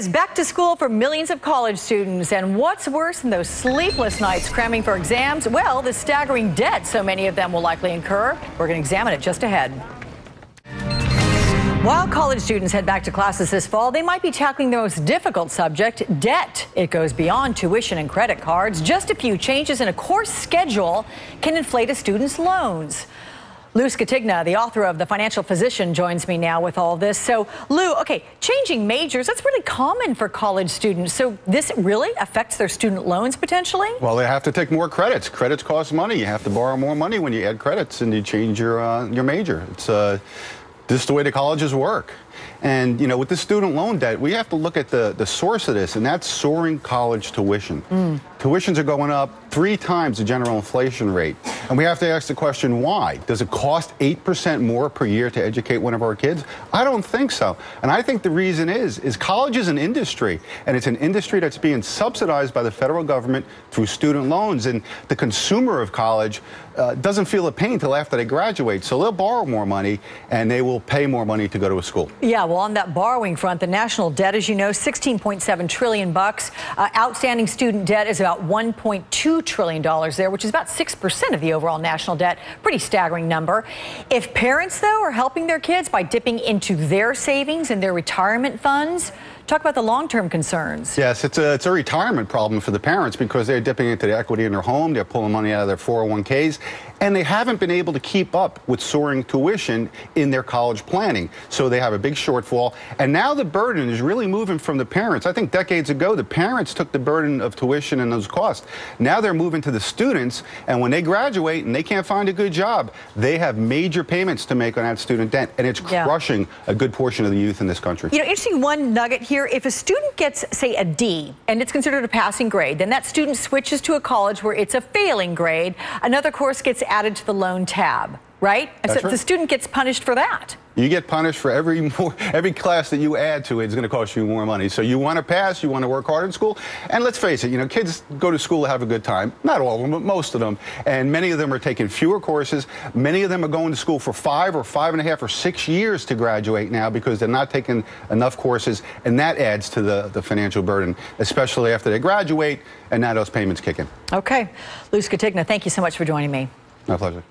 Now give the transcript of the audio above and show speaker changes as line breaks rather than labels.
is back to school for millions of college students. And what's worse than those sleepless nights cramming for exams? Well, the staggering debt so many of them will likely incur. We're going to examine it just ahead. While college students head back to classes this fall, they might be tackling the most difficult subject, debt. It goes beyond tuition and credit cards. Just a few changes in a course schedule can inflate a student's loans. Lou Scatigna, the author of The Financial Physician, joins me now with all this. So, Lou, okay, changing majors, that's really common for college students. So this really affects their student loans potentially?
Well, they have to take more credits. Credits cost money. You have to borrow more money when you add credits and you change your major. It's this is the way the colleges work. And, you know, with the student loan debt, we have to look at the source of this, and that's soaring college tuition. Tuitions are going up 3 times the general inflation rate. And we have to ask the question, why? Does it cost 8% more per year to educate one of our kids? I don't think so. And I think the reason is college is an industry, and it's an industry that's being subsidized by the federal government through student loans. And the consumer of college doesn't feel the pain until after they graduate. So they'll borrow more money, and they will pay more money to go to a school.
Yeah, well, on that borrowing front, the national debt, as you know, $16.7 trillion. Outstanding student debt is about $1.2 trillion there, which is about 6% of the overall national debt. Pretty staggering number. If parents, though, are helping their kids by dipping into their savings and their retirement funds, talk about the long-term concerns.
Yes, it's a retirement problem for the parents because they're dipping into the equity in their home, they're pulling money out of their 401ks, and they haven't been able to keep up with soaring tuition in their college planning. So they have a big shortfall, and now the burden is really moving from the parents. I think decades ago, the parents took the burden of tuition and those costs. Now they're moving to the students, and when they graduate and they can't find a good job, they have major payments to make on that student debt, and it's crushing a good portion of the youth in this country.
You know, interesting one nugget here. If a student gets, say, a D, and it's considered a passing grade, then that student switches to a college where it's a failing grade. Another course gets added to the loan tab, right? And so the student gets punished for that.
You get punished for every class that you add to it is going to cost you more money. So you want to pass, you want to work hard in school. And let's face it, you know, kids go to school to have a good time. Not all of them, but most of them. And many of them are taking fewer courses. Many of them are going to school for 5 or 5.5 or 6 years to graduate now because they're not taking enough courses. And that adds to the financial burden, especially after they graduate and now those payments kick in.
Okay. Lou Scatigna, thank you so much for joining me.
My pleasure.